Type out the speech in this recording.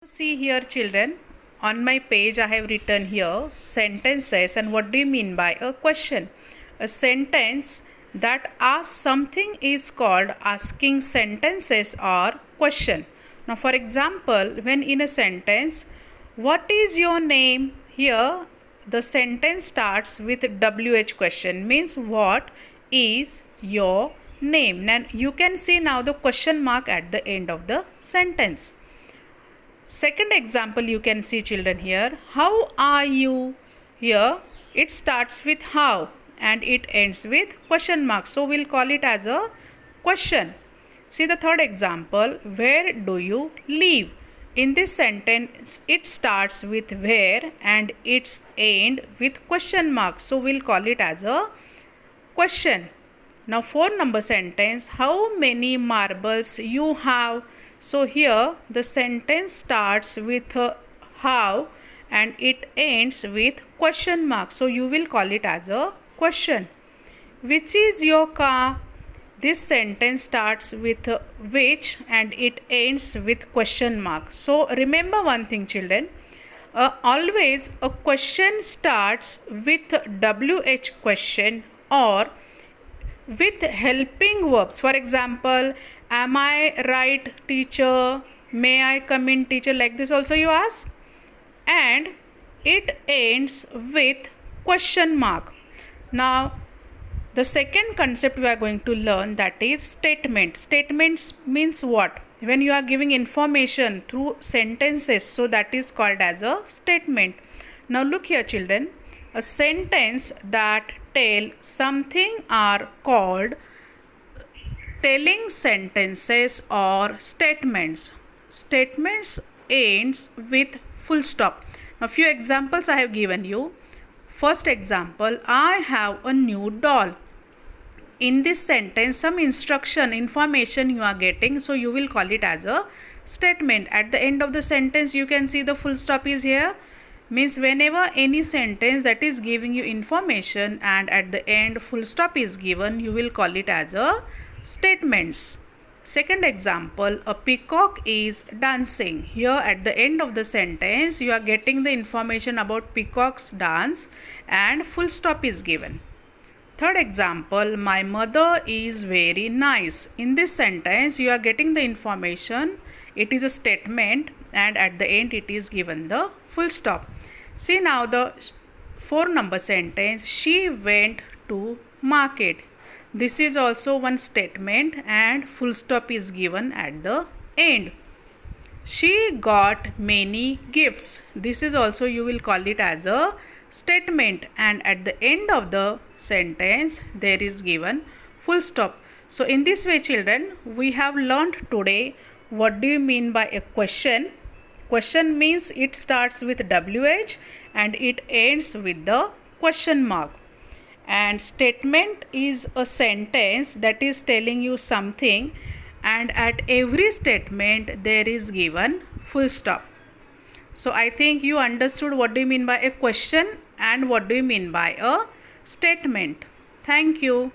See here children, on my page I have written here sentences. And what do you mean by a question? A sentence that asks something is called asking sentences or question. Now for example, when in a sentence, what is your name? Here the sentence starts with WH question, means what is your name. Now you can see now the question mark at the end of the sentence. Second example, you can see children here, how are you? Here it starts with how and it ends with question mark, so we'll call it as a question. See the third example, where do you live? In this sentence it starts with where and its end with question mark, so we'll call it as a question. Now 4 sentence, how many marbles you have? So here the sentence starts with how and it ends with question mark, so you will call it as a question. Which is your car? This sentence starts with which and it ends with question mark. So remember one thing children, always a question starts with WH question or with helping verbs. For example, am I right teacher? May I come in teacher? Like this also you ask. And it ends with question mark. Now the second concept we are going to learn, that is statement. Statements means what? When you are giving information through sentences, so that is called as a statement. Now look here children, a sentence that tell something are called telling sentences or statements. Statements ends with full stop. A few examples I have given you. First example, I have a new doll. In this sentence some information you are getting, so you will call it as a statement. At the end of the sentence you can see the full stop is here, means whenever any sentence that is giving you information and at the end full stop is given, you will call it as a statements. Second example, a peacock is dancing. Here at the end of the sentence you are getting the information about peacock's dance and full stop is given. Third example, my mother is very nice. In this sentence you are getting the information, it is a statement and at the end it is given the full stop. See now the 4 sentence, she went to market. This is also one statement and full stop is given at the end. She got many gifts. This is also you will call it as a statement and at the end of the sentence there is given full stop. So in this way children, we have learned today what do you mean by a question. Question means it starts with WH and it ends with the question mark. And statement is a sentence that is telling you something and at every statement there is given full stop. So I think you understood what do you mean by a question and what do you mean by a statement. Thank you.